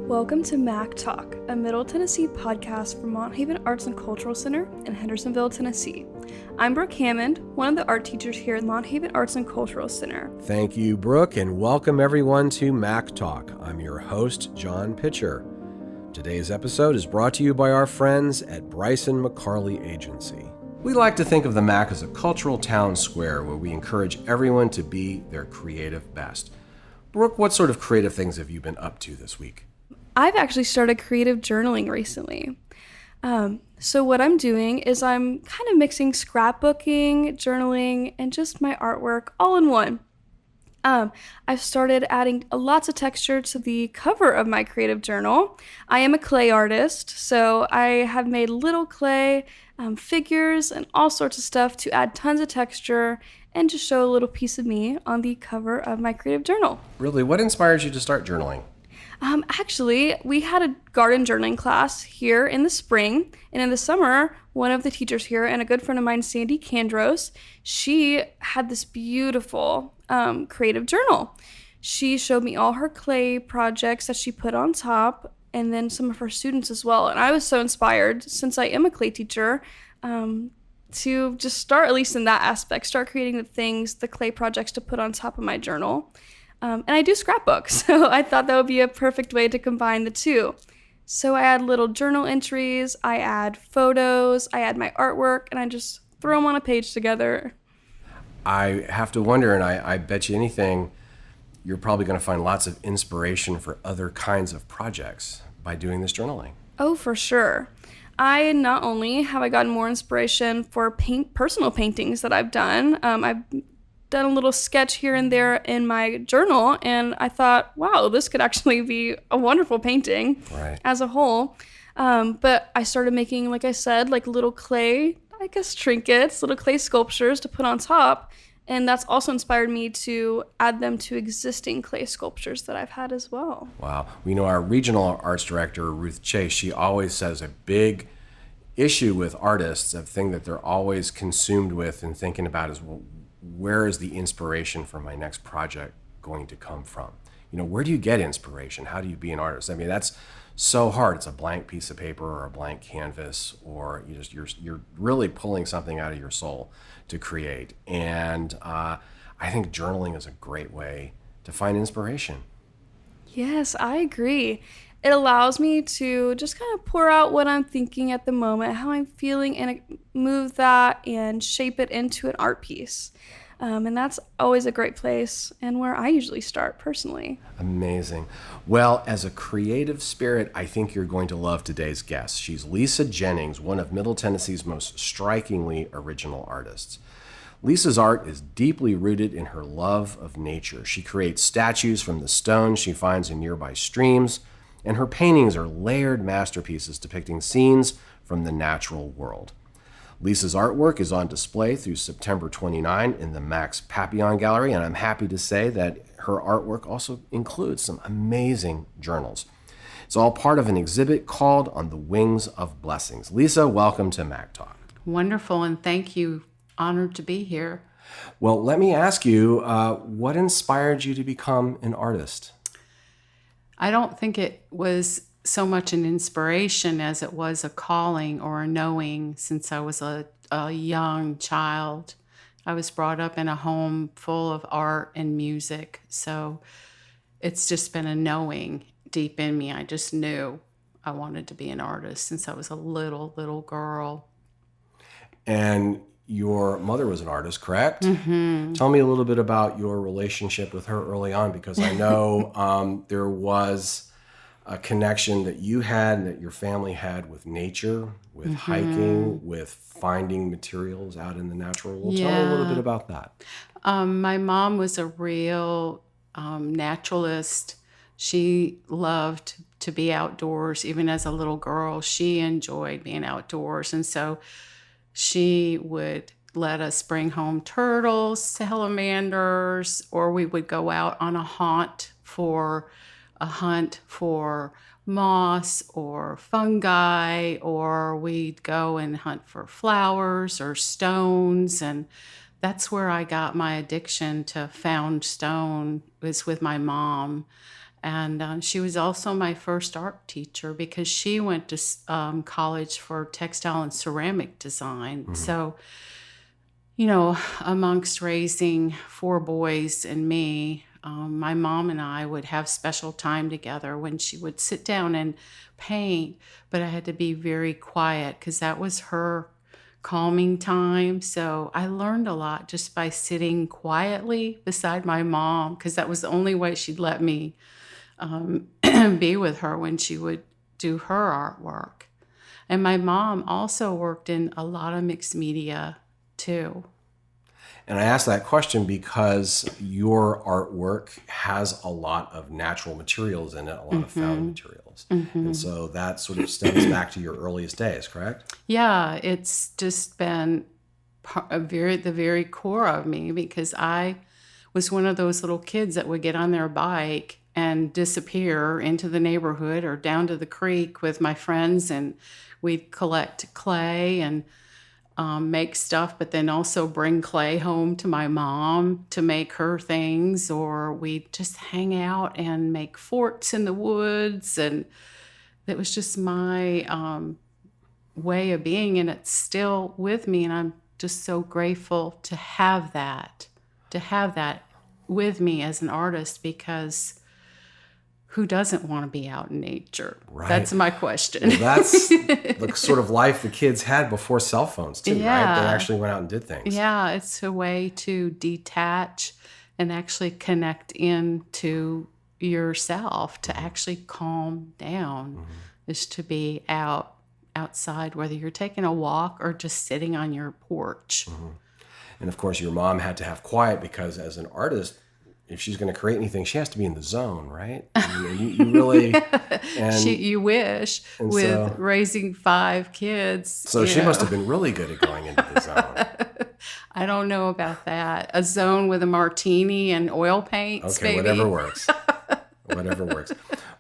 Welcome to MACC Talk, a Middle Tennessee podcast from Mont Haven Arts and Cultural Center in Hendersonville, Tennessee. I'm Brooke Hammond, one of the art teachers here at Mont Haven Arts and Cultural Center. Thank you, Brooke, and welcome everyone to MACC Talk. I'm your host, John Pitcher. Today's episode is brought to you by our friends at Bryson McCarley Agency. We like to think of the MACC as a cultural town square where we encourage everyone to be their creative best. Brooke, what sort of creative things have you been up to this week? I've actually started creative journaling recently. So what I'm doing is I'm kind of mixing scrapbooking, journaling, and just my artwork all in one. I've started adding lots of texture to the cover of my creative journal. I am a clay artist, so I have made little clay figures and all sorts of stuff to add tons of texture and just show a little piece of me on the cover of my creative journal. Really, what inspired you to start journaling? Actually, we had a garden journaling class here in the spring, and in the summer, one of the teachers here and a good friend of mine, Sandy Kandros, she had this beautiful creative journal. She showed me all her clay projects that she put on top, and then some of her students as well. And I was so inspired, since I am a clay teacher, to just start, at least in that aspect, start creating the clay projects to put on top of my journal. And I do scrapbook, so I thought that would be a perfect way to combine the two. So I add little journal entries, I add photos, I add my artwork, and I just throw them on a page together. I have to wonder, and I bet you anything, you're probably going to find lots of inspiration for other kinds of projects by doing this journaling. Oh, for sure. Not only have I gotten more inspiration for personal paintings that I've done, I've done a little sketch here and there in my journal, and I thought, wow, this could actually be a wonderful painting as a whole. But I started making, like I said, like little clay, I guess trinkets, little clay sculptures to put on top, and that's also inspired me to add them to existing clay sculptures that I've had as well. Wow. We know our regional arts director, Ruth Chase, she always says a big issue with artists, a thing that they're always consumed with and thinking about is, well, where is the inspiration for my next project going to come from? You know, where do you get inspiration? How do you be an artist? I mean, that's so hard. It's a blank piece of paper or a blank canvas, or you're really pulling something out of your soul to create. And I think journaling is a great way to find inspiration. Yes, I agree. It allows me to just kind of pour out what I'm thinking at the moment, how I'm feeling, and move that and shape it into an art piece. And that's always a great place and where I usually start personally. Amazing. Well, as a creative spirit, I think you're going to love today's guest. She's Lisa Jennings, one of Middle Tennessee's most strikingly original artists. Lisa's art is deeply rooted in her love of nature. She creates statues from the stones she finds in nearby streams, and her paintings are layered masterpieces depicting scenes from the natural world. Lisa's artwork is on display through September 29 in the MACC's Papillon Gallery, and I'm happy to say that her artwork also includes some amazing journals. It's all part of an exhibit called On the Wings of Blessings. Lisa, welcome to MACC Talk. Wonderful, and thank you. Honored to be here. Well, let me ask you, what inspired you to become an artist? I don't think it was so much an inspiration as it was a calling or a knowing since I was a young child. I was brought up in a home full of art and music, so it's just been a knowing deep in me. I just knew I wanted to be an artist since I was a little girl. And your mother was an artist, correct? Mm-hmm. Tell me a little bit about your relationship with her early on, because I know there was a connection that you had and that your family had with nature, with hiking, with finding materials out in the natural world. Yeah. Tell me a little bit about that. My mom was a real naturalist. She loved to be outdoors. Even as a little girl, she enjoyed being outdoors. And so she would let us bring home turtles, salamanders, or we would go out on a hunt for moss or fungi, or we'd go and hunt for flowers or stones. And that's where I got my addiction to found stone, was with my mom. And she was also my first art teacher because she went to college for textile and ceramic design. So, amongst raising 4 boys and me, my mom and I would have special time together when she would sit down and paint, but I had to be very quiet because that was her calming time. So I learned a lot just by sitting quietly beside my mom, because that was the only way she'd let me be with her when she would do her artwork. And my mom also worked in a lot of mixed media too. And I ask that question because your artwork has a lot of natural materials in it, a lot of found materials. And so that sort of stems back to your earliest days, correct? Yeah, it's just been the very core of me, because I was one of those little kids that would get on their bike and disappear into the neighborhood or down to the creek with my friends, and we'd collect clay and make stuff, but then also bring clay home to my mom to make her things, or we'd just hang out and make forts in the woods. And it was just my way of being, and it's still with me. And I'm just so grateful to have that with me as an artist, because who doesn't want to be out in nature? Right. That's my question. Well, that's the sort of life the kids had before cell phones too, Yeah. right? They actually went out and did things. Yeah, it's a way to detach and actually connect into yourself, to actually calm down, is to be outside, whether you're taking a walk or just sitting on your porch. And of course, your mom had to have quiet because as an artist, if she's going to create anything, she has to be in the zone, right? You really... And, You wish, and with so- raising 5 kids. So she must have been really good at going into the zone. I don't know about that. A zone with a martini and oil paints, Okay, maybe. whatever works. Whatever works.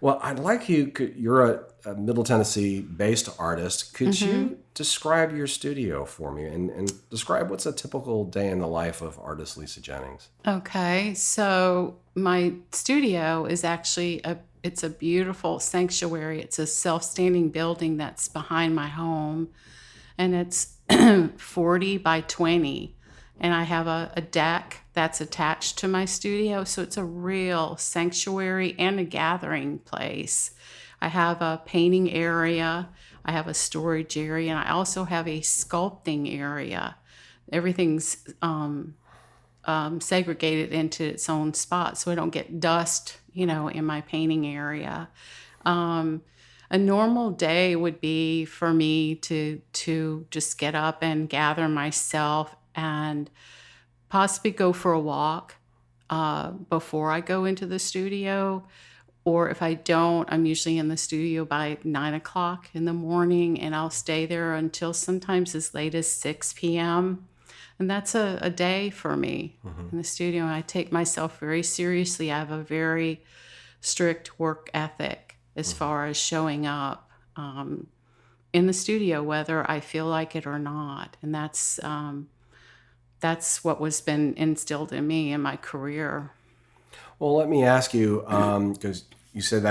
Well, I'd like you're a Middle Tennessee-based artist. Could you describe your studio for me and describe what's a typical day in the life of artist Lisa Jennings? Okay, so my studio is actually it's a beautiful sanctuary. It's a self-standing building that's behind my home, and it's 40 by 20. And I have a deck that's attached to my studio, so it's a real sanctuary and a gathering place. I have a painting area, I have a storage area, and I also have a sculpting area. Everything's segregated into its own spot, so I don't get dust, in my painting area. A normal day would be for me to just get up and gather myself and possibly go for a walk before I go into the studio. Or if I don't, I'm usually in the studio by 9 o'clock in the morning, and I'll stay there until sometimes as late as 6 p.m. And that's a day for me in the studio. And I take myself very seriously. I have a very strict work ethic as far as showing up in the studio, whether I feel like it or not. And that's what was been instilled in me in my career. Well, let me ask you, because you said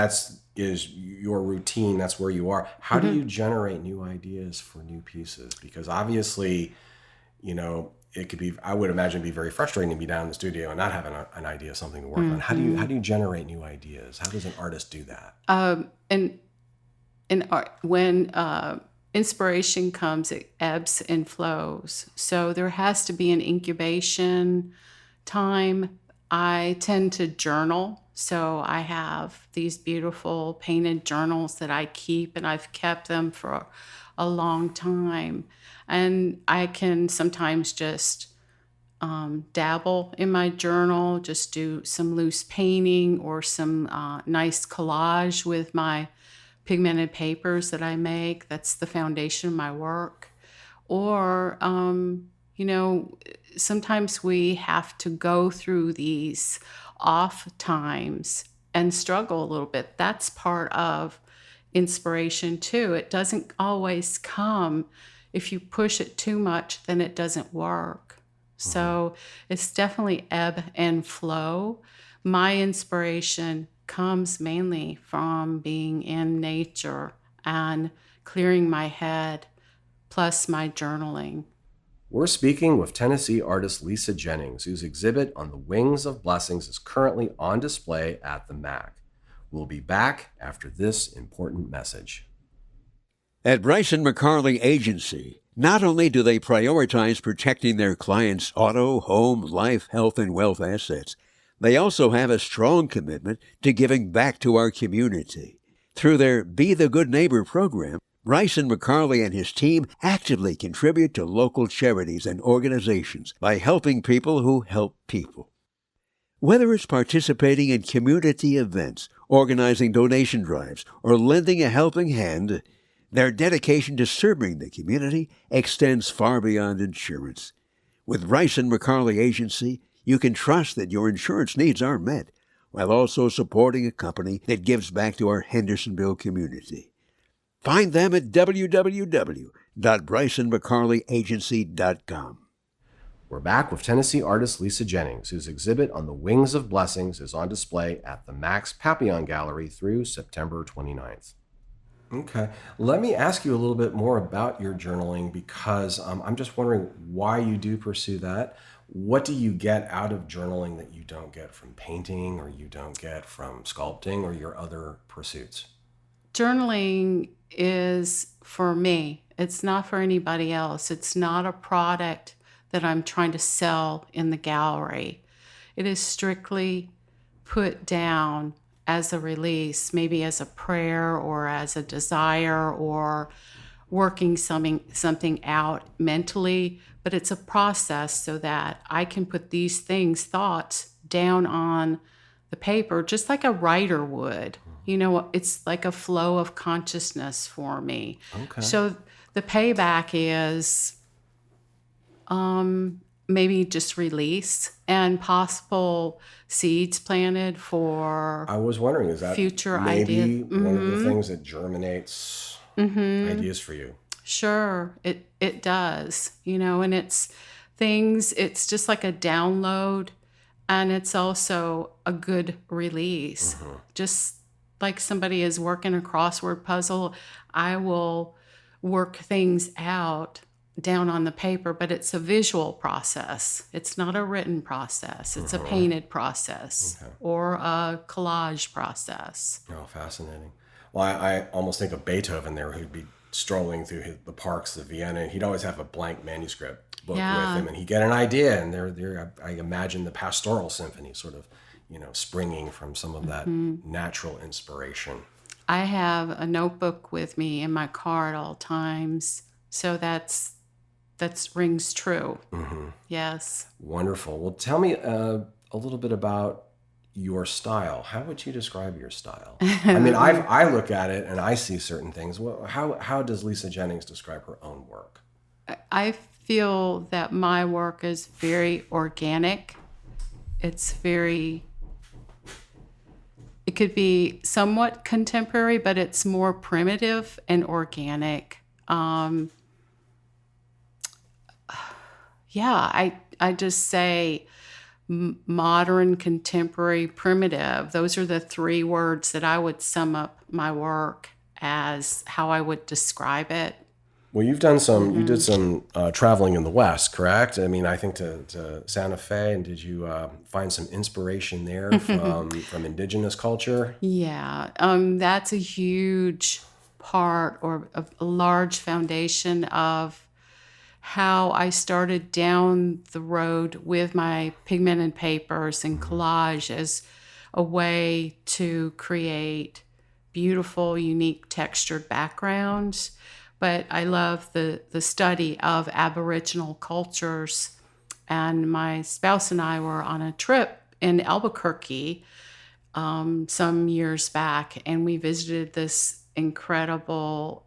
is your routine, that's where you are. How do you generate new ideas for new pieces? Because obviously, it could be, I would imagine, be very frustrating to be down in the studio and not have an idea of something to work on. How do you generate new ideas? How does an artist do that? And in art, when inspiration comes, it ebbs and flows. So there has to be an incubation time. I tend to journal. So I have these beautiful painted journals that I keep, and I've kept them for a long time. And I can sometimes just dabble in my journal, just do some loose painting or some nice collage with my pigmented papers that I make. That's the foundation of my work. Or, sometimes we have to go through these off times and struggle a little bit. That's part of inspiration too. It doesn't always come. If you push it too much, then it doesn't work. So it's definitely ebb and flow. My inspiration comes mainly from being in nature and clearing my head, plus my journaling. We're speaking with Tennessee artist Lisa Jennings, whose exhibit on the Wings of Blessings is currently on display at the MACC. We'll be back after this important message. At Bryson McCarley Agency, not only do they prioritize protecting their clients' auto, home, life, health, and wealth assets, they also have a strong commitment to giving back to our community. Through their Be the Good Neighbor program, Bryson McCarley and his team actively contribute to local charities and organizations by helping people who help people. Whether it's participating in community events, organizing donation drives, or lending a helping hand, their dedication to serving the community extends far beyond insurance. With Bryson McCarley Agency, you can trust that your insurance needs are met, while also supporting a company that gives back to our Hendersonville community. Find them at www.brysonmccarleyagency.com. We're back with Tennessee artist Lisa Jennings, whose exhibit on the Wings of Blessings is on display at the MACC Papillon Gallery through September 29th. Okay, let me ask you a little bit more about your journaling, because I'm just wondering why you do pursue that. What do you get out of journaling that you don't get from painting, or you don't get from sculpting, or your other pursuits? Journaling is for me. It's not for anybody else. It's not a product that I'm trying to sell in the gallery. It is strictly put down as a release, maybe as a prayer or as a desire or working something out mentally, but it's a process so that I can put these thoughts down on the paper just like a writer would. You know, it's like a flow of consciousness for me. Okay. So the payback is maybe just release and possible seeds planted for I was wondering, is that future maybe idea. one of the things that germinates ideas for you? Sure, it does, you know, and it's just like a download, and it's also a good release. Just like somebody is working a crossword puzzle, I will work things out down on the paper, but it's a visual process. It's not a written process. It's a painted process or a collage process. Oh, fascinating. Well, I almost think of Beethoven there, who'd be strolling through the parks of Vienna, and he'd always have a blank manuscript book with him, and he'd get an idea, and there I imagine the Pastoral Symphony sort of, springing from some of that natural inspiration. I have a notebook with me in my car at all times, so that rings true. Yes. Wonderful. Well, tell me a little bit about your style. How would you describe your style? I mean, I look at it and I see certain things. Well, how does Lisa Jennings describe her own work? I feel that my work is very organic. It could be somewhat contemporary, but it's more primitive and organic. I just say modern, contemporary, primitive. Those are the three words that I would sum up my work as how I would describe it. Well, you did some traveling in the West, correct? I mean, I think to Santa Fe, and did you find some inspiration there from indigenous culture? Yeah, that's a huge part or a large foundation of how I started down the road with my pigmented papers and collage as a way to create beautiful, unique textured backgrounds. But I love the study of Aboriginal cultures. And my spouse and I were on a trip in Albuquerque some years back, and we visited this incredible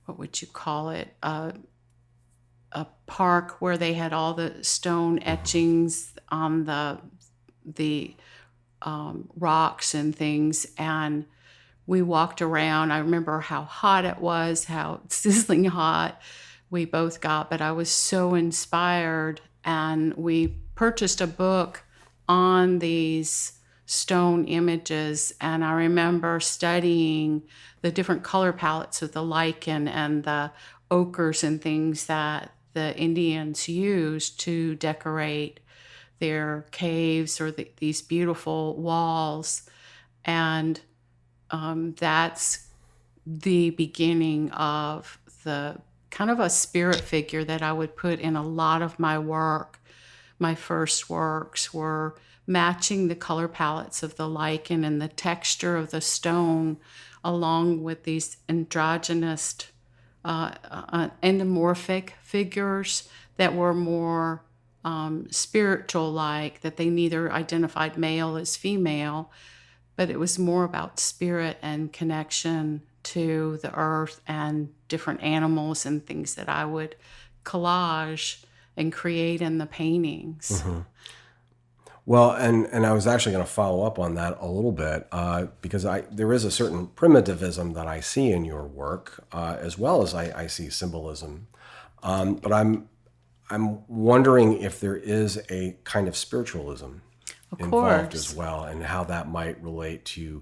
what would you call it? A park where they had all the stone etchings on the rocks and things, and we walked around. I remember how hot it was, how sizzling hot we both got, but I was so inspired, and we purchased a book on these stone images. And I remember studying the different color palettes of the lichen and the ochres and things that the Indians used to decorate their caves or these beautiful walls. And that's the beginning of the kind of a spirit figure that I would put in a lot of my work. My first works were matching the color palettes of the lichen and the texture of the stone, along with these androgynous, endomorphic figures that were more spiritual, like that they neither identified male as female, but it was more about spirit and connection to the earth and different animals and things that I would collage and create in the paintings. Mm-hmm. Well, and I was actually going to follow up on that a little bit because there is a certain primitivism that I see in your work, as well as I see symbolism. But I'm wondering if there is a kind of spiritualism involved as well, and how that might relate to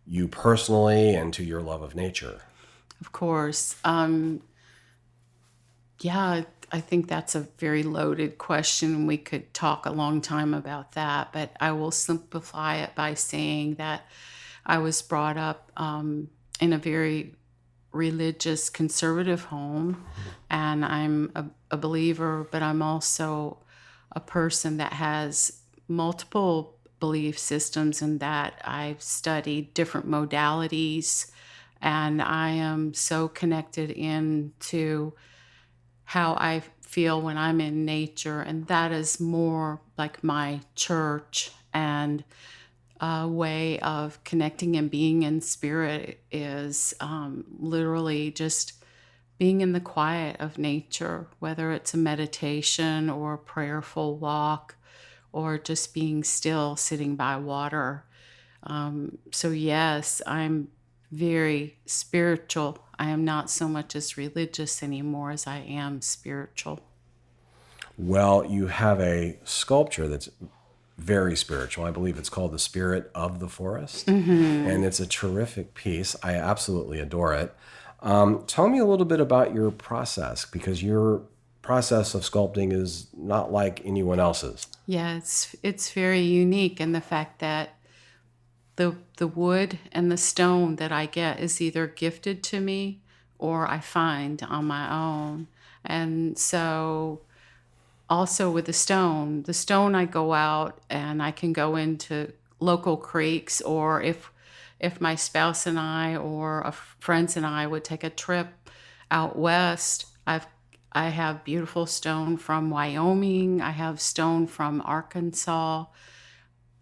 you personally and to your love of nature. Of course. Yeah, I think that's a very loaded question. We could talk a long time about that, but I will simplify it by saying that I was brought up in a very religious, conservative home, and I'm a believer, but I'm also a person that has multiple belief systems, in that I've studied different modalities, and I am so connected into how I feel when I'm in nature, and that is more like my church. And a way of connecting and being in spirit is literally just being in the quiet of nature, whether it's a meditation or a prayerful walk or just being still, sitting by water. So yes, I'm very spiritual. I am not so much as religious anymore as I am spiritual. Well, you have a sculpture that's very spiritual. I believe it's called The Spirit of the Forest. Mm-hmm. And it's a terrific piece. I absolutely adore it. Tell me a little bit about your process, because your process of sculpting is not like anyone else's. Yeah, it's very unique in the fact that the wood and the stone that I get is either gifted to me or I find on my own. And so also with the stone I go out and I can go into local creeks, or if my spouse and I or friends and I would take a trip out west, I have beautiful stone from Wyoming, I have stone from Arkansas,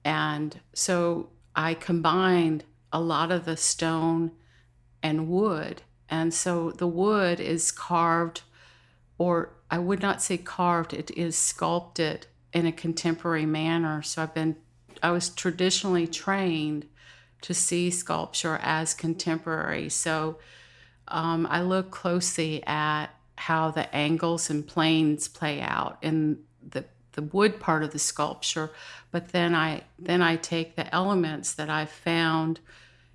and so I combined a lot of the stone and wood. And so the wood is carved, or I would not say carved, it is sculpted in a contemporary manner. So I was traditionally trained to see sculpture as contemporary. So I look closely at how the angles and planes play out in the wood part of the sculpture, but then I take the elements that I've found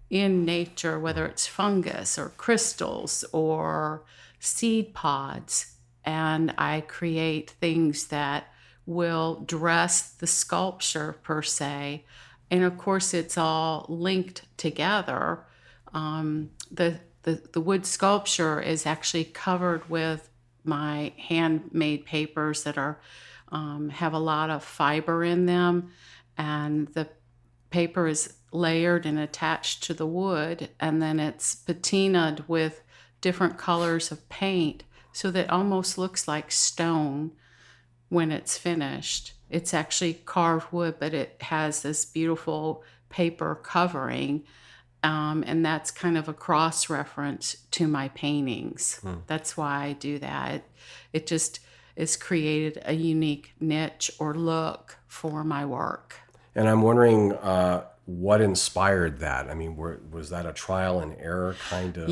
in nature, whether it's fungus or crystals or seed pods, and I create things that will dress the sculpture per se. And of course, it's all linked together. The wood sculpture is actually covered with my handmade papers that are have a lot of fiber in them, and the paper is layered and attached to the wood, and then it's patinaed with different colors of paint, so that it almost looks like stone when it's finished. It's actually carved wood, but it has this beautiful paper covering, and that's kind of a cross-reference to my paintings. That's why I do that. It just has created a unique niche or look for my work. And I'm wondering what inspired that? I mean, was that a trial and error kind of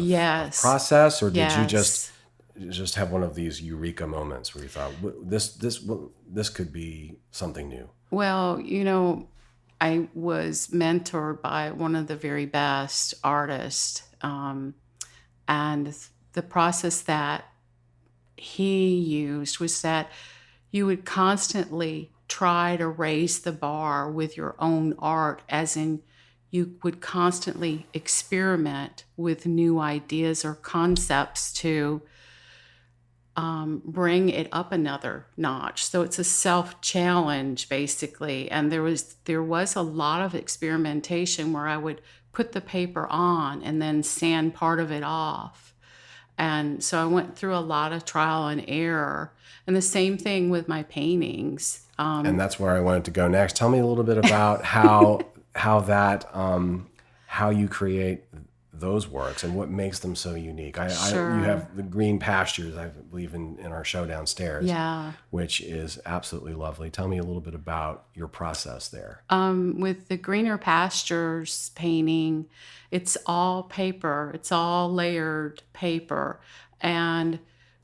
process, or did you just have one of these eureka moments where you thought this could be something new? Well, I was mentored by one of the very best artists, and the process that he used was that you would constantly try to raise the bar with your own art, as in you would constantly experiment with new ideas or concepts to bring it up another notch. So it's a self-challenge basically. And there was a lot of experimentation where I would put the paper on and then sand part of it off. And so I went through a lot of trial and error. And the same thing with my paintings. And that's where I wanted to go next. Tell me a little bit about how you create those works and what makes them so unique. Sure. You have the green pastures, I believe, in our show downstairs, Yeah. which is absolutely lovely. Tell me a little bit about your process there. With the greener pastures painting, it's all paper. It's all layered paper. And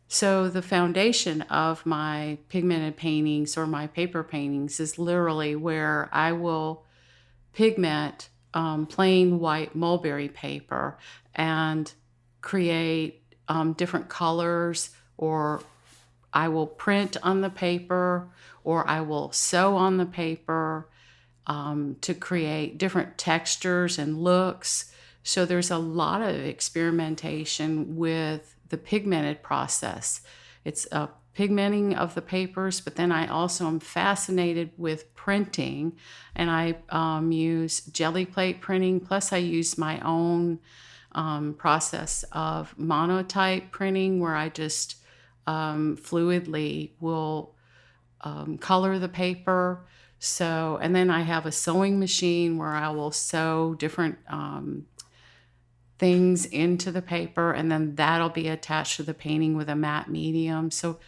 so the foundation of my pigmented paintings or my paper paintings is literally where I will pigment plain white mulberry paper and create different colors, or I will print on the paper, or I will sew on the paper to create different textures and looks. So there's a lot of experimentation with the pigmented process. It's a pigmenting of the papers, but then I also am fascinated with printing, and I use jelly plate printing, plus I use my own process of monotype printing, where I just fluidly will color the paper. So, and then I have a sewing machine where I will sew different things into the paper, and then that'll be attached to the painting with a matte medium. So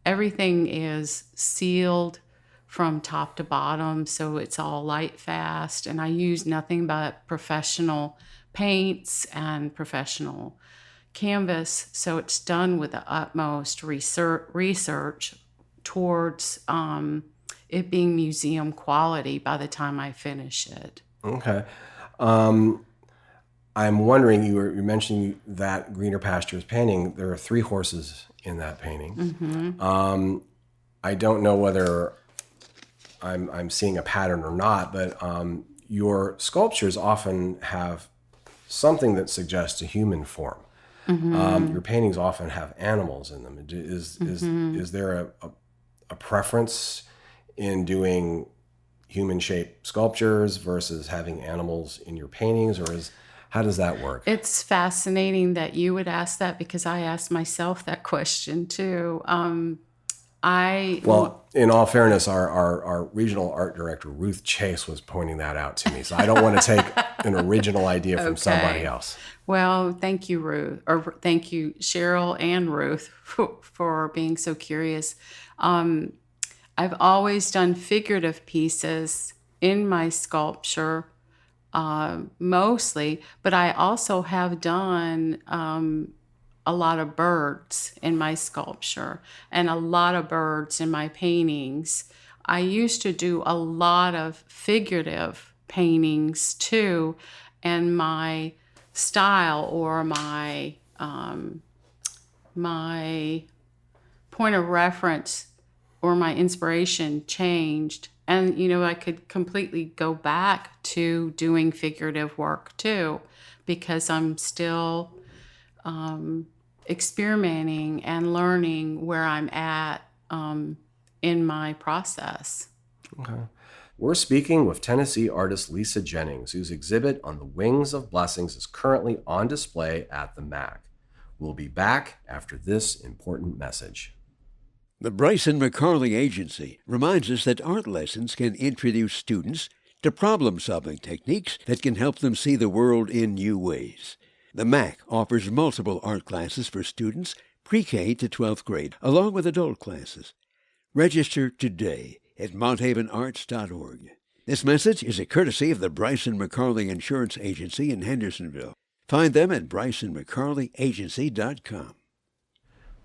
everything is sealed from top to bottom, so it's all light fast, and I use nothing but professional paints and professional canvas, so it's done with the utmost research towards it being museum quality by the time I finish it. Okay. I'm wondering, you're mentioning that Greener Pastures painting. There are 3 horses in that painting. Mm-hmm. I don't know whether I'm seeing a pattern or not, but your sculptures often have something that suggests a human form. Mm-hmm. Your paintings often have animals in them. Is there a preference in doing human-shaped sculptures versus having animals in your paintings, or how does that work? It's fascinating that you would ask that, because I asked myself that question too. Well, in all fairness, our regional art director, Ruth Chase, was pointing that out to me. So I don't want to take an original idea from somebody else. Well, thank you, Ruth, or thank you, Cheryl and Ruth, for being so curious. I've always done figurative pieces in my sculpture, mostly, but I also have done a lot of birds in my sculpture and a lot of birds in my paintings. I used to do a lot of figurative paintings too, and my style or my my point of reference or my inspiration changed. And, I could completely go back to doing figurative work too, because I'm still experimenting and learning where I'm at in my process. Okay. We're speaking with Tennessee artist Lisa Jennings, whose exhibit on the Wings of Blessings is currently on display at the MACC. We'll be back after this important message. The Bryson McCarley Agency reminds us that art lessons can introduce students to problem-solving techniques that can help them see the world in new ways. The MACC offers multiple art classes for students pre-K to 12th grade, along with adult classes. Register today at monthavenarts.org. This message is a courtesy of the Bryson McCarley Insurance Agency in Hendersonville. Find them at brysonmccarleyagency.com.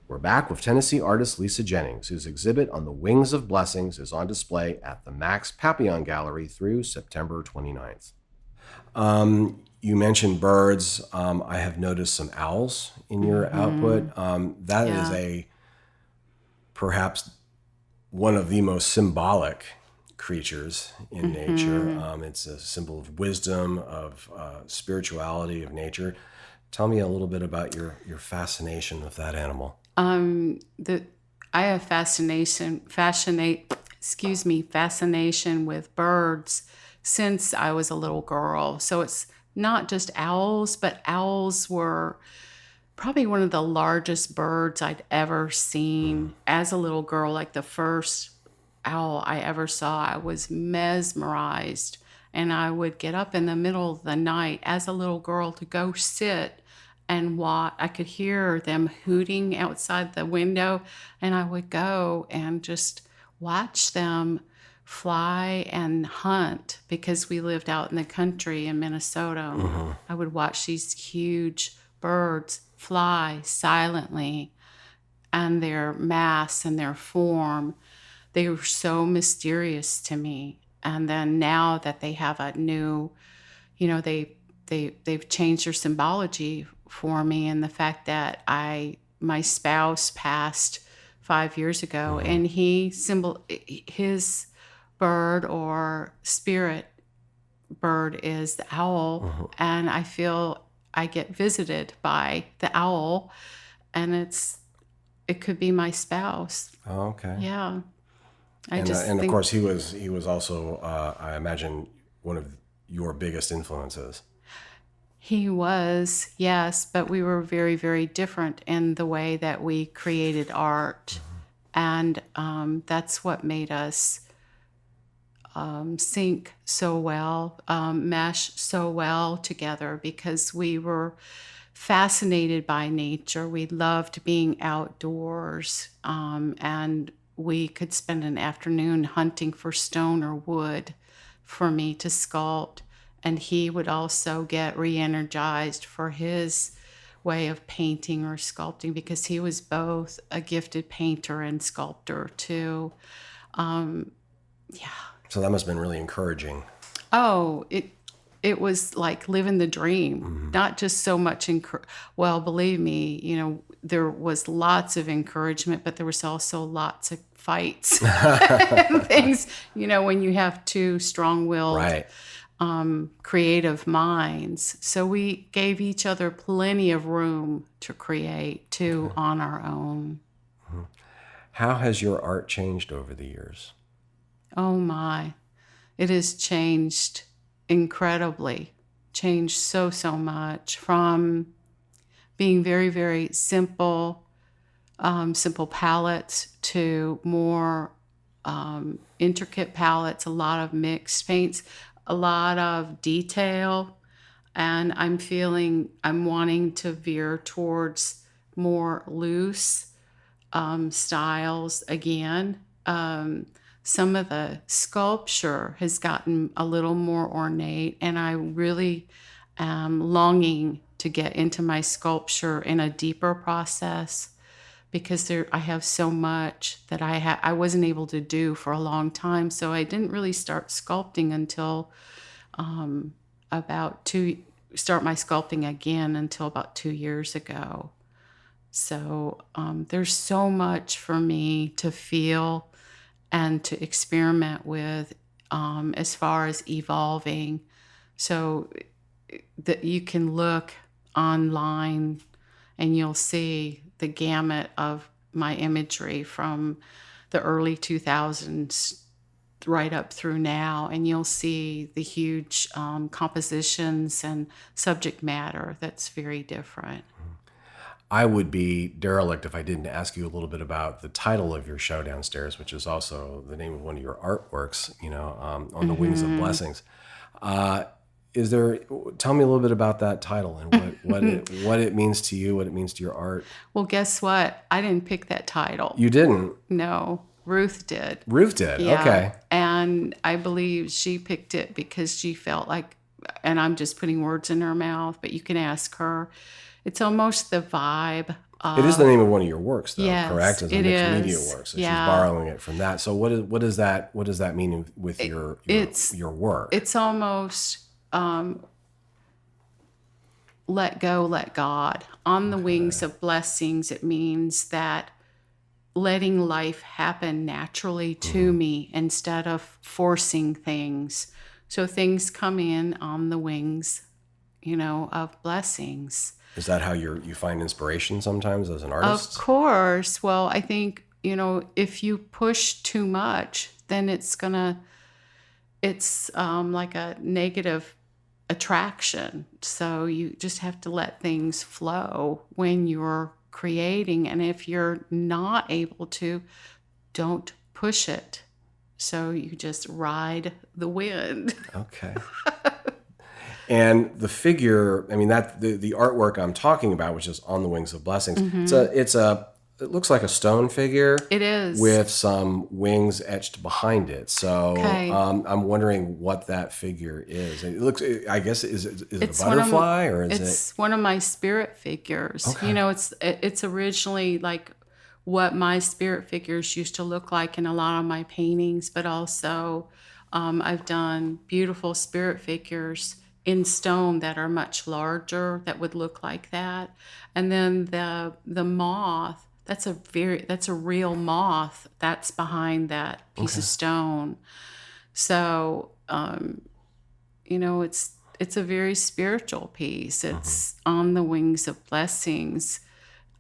We're back with Tennessee artist Lisa Jennings, whose exhibit on the Wings of Blessings is on display at the MACC Papillon Gallery through September 29th. You mentioned birds. I have noticed some owls in your output. That is perhaps one of the most symbolic creatures in nature. It's a symbol of wisdom, of spirituality, of nature. Tell me a little bit about your fascination with that animal. I have fascination with birds since I was a little girl. So it's not just owls, but owls were probably one of the largest birds I'd ever seen as a little girl. Like the first owl I ever saw, I was mesmerized. And I would get up in the middle of the night as a little girl to go sit and watch. I could hear them hooting outside the window, and I would go and just watch them fly and hunt because we lived out in the country in Minnesota. I would watch these huge birds fly silently, and their mass and their form, they were so mysterious to me. And then now that they have a new, they've changed their symbology for me, and the fact that my spouse passed 5 years ago, and his bird or spirit bird is the owl, and I feel I get visited by the owl, and it could be my spouse. Oh, okay. Yeah. And of course, he was also, I imagine, one of your biggest influences. He was, yes, but we were very, very different in the way that we created art. And that's what made us sync so well, mesh so well together, because we were fascinated by nature. We loved being outdoors, and we could spend an afternoon hunting for stone or wood for me to sculpt. And he would also get re-energized for his way of painting or sculpting, because he was both a gifted painter and sculptor too. So that must have been really encouraging. Oh, it was like living the dream. Not just so much well, believe me, there was lots of encouragement, but there was also lots of fights and things, when you have two strong-willed Right. Creative minds. So we gave each other plenty of room to create too on our own. How has your art changed over the years? Oh my, it has changed incredibly, changed so much, from being very, very simple palettes to more intricate palettes, a lot of mixed paints, a lot of detail, and I'm wanting to veer towards more loose styles again. Some of the sculpture has gotten a little more ornate, and I really am longing to get into my sculpture in a deeper process, because I have so much that I wasn't able to do for a long time. So I didn't really start sculpting until start my sculpting again until about 2 years ago. So there's so much for me to feel and to experiment with as far as evolving. So that you can look online and you'll see the gamut of my imagery from the early 2000s right up through now, and you'll see the huge compositions and subject matter that's very different. I would be derelict if I didn't ask you a little bit about the title of your show downstairs, which is also the name of one of your artworks, on the Wings of Blessings. Tell me a little bit about that title and what it means to you, what it means to your art. Well, guess what? I didn't pick that title. You didn't? No, Ruth did. Ruth did? Yeah. Okay. And I believe she picked it because she felt like, and I'm just putting words in her mouth, but you can ask her. It's almost the vibe It is the name of one of your works, though, Yes, correct? As a it mixed media is. work. So Yeah. she's borrowing it from that. So what does that mean with your work? It's almost let go, let God. On the wings of blessings, it means that letting life happen naturally to me instead of forcing things. So things come in on the wings, of blessings. Is that how you find inspiration sometimes as an artist? Of course. Well, I think, if you push too much, then it's like a negative attraction. So you just have to let things flow when you're creating. And if you're not able to, don't push it. So you just ride the wind. Okay. And the figure, I mean, that the artwork I'm talking about, which is On the Wings of Blessings, it looks like a stone figure. It is. With some wings etched behind it. So I'm wondering what that figure is. It looks, I guess, is it a butterfly or is it? It's one of my spirit figures. Okay. It's originally like what my spirit figures used to look like in a lot of my paintings, but also I've done beautiful spirit figures in stone that are much larger that would look like that. And then the moth, that's a real moth that's behind that piece of stone. So it's a very spiritual piece. It's On the Wings of Blessings,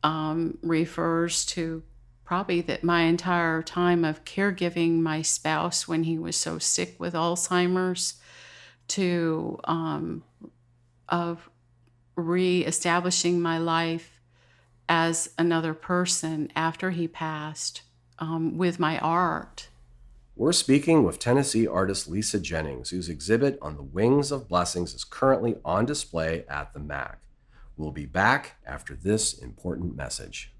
refers to probably that my entire time of caregiving my spouse when he was so sick with Alzheimer's, to of reestablishing my life as another person after he passed, with my art. We're speaking with Tennessee artist Lisa Jennings, whose exhibit On the Wings of Blessings is currently on display at the MACC. We'll be back after this important message.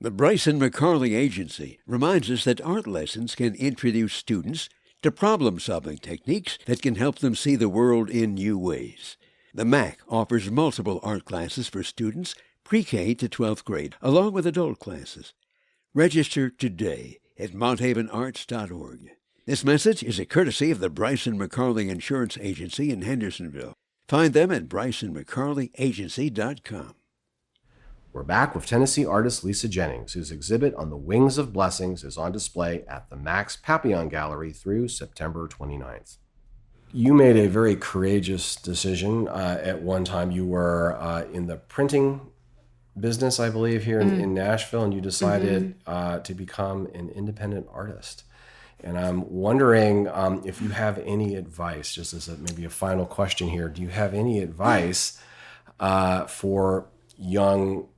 The Bryson McCarley Agency reminds us that art lessons can introduce students to problem-solving techniques that can help them see the world in new ways. The MACC offers multiple art classes for students pre-K to 12th grade, along with adult classes. Register today at monthavenarts.org. This message is a courtesy of the Bryson McCarley Insurance Agency in Hendersonville. Find them at brysonmccarleyagency.com. We're back with Tennessee artist Lisa Jennings, whose exhibit On the Wings of Blessings is on display at the MACC's Papillon Gallery through September 29th. You made a very courageous decision. At one time, you were in the printing business, I believe, here in Nashville, and you decided to become an independent artist. And I'm wondering if you have any advice, just as maybe a final question here, do you have any advice for young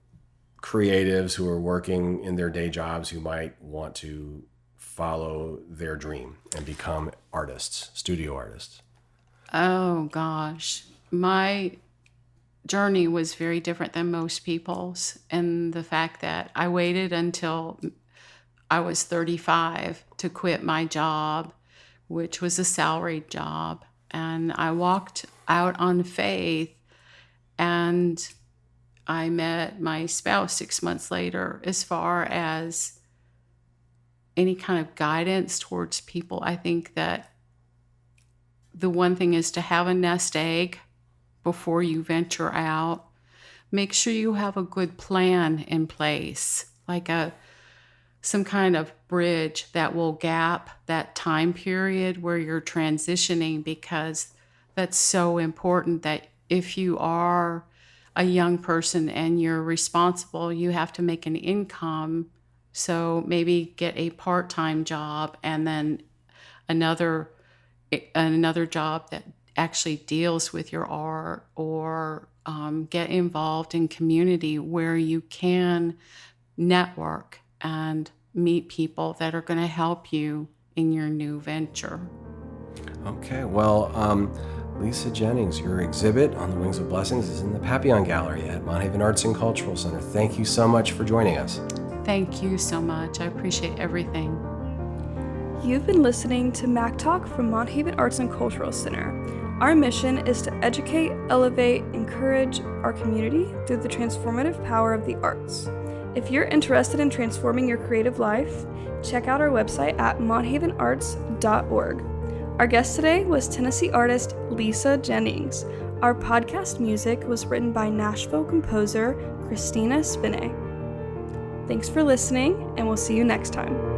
creatives who are working in their day jobs who might want to follow their dream and become artists, studio artists? Oh, gosh. My journey was very different than most people's, and the fact that I waited until I was 35 to quit my job, which was a salaried job, and I walked out on faith, and I met my spouse 6 months later. As far as any kind of guidance towards people, I think that the one thing is to have a nest egg before you venture out. Make sure you have a good plan in place, like some kind of bridge that will gap that time period where you're transitioning, because that's so important that if you are a young person and you're responsible, you have to make an income. So maybe get a part-time job and then another job that actually deals with your art, or get involved in community where you can network and meet people that are going to help you in your new venture. Okay, well, Lisa Jennings, your exhibit On the Wings of Blessings is in the Papillon Gallery at Mount Haven Arts and Cultural Center. Thank you so much for joining us. Thank you so much. I appreciate everything. You've been listening to MACC Talk from Mount Haven Arts and Cultural Center. Our mission is to educate, elevate, encourage our community through the transformative power of the arts. If you're interested in transforming your creative life, check out our website at monthavenarts.org. Our guest today was Tennessee artist Lisa Jennings. Our podcast music was written by Nashville composer Christina Spinney. Thanks for listening, and we'll see you next time.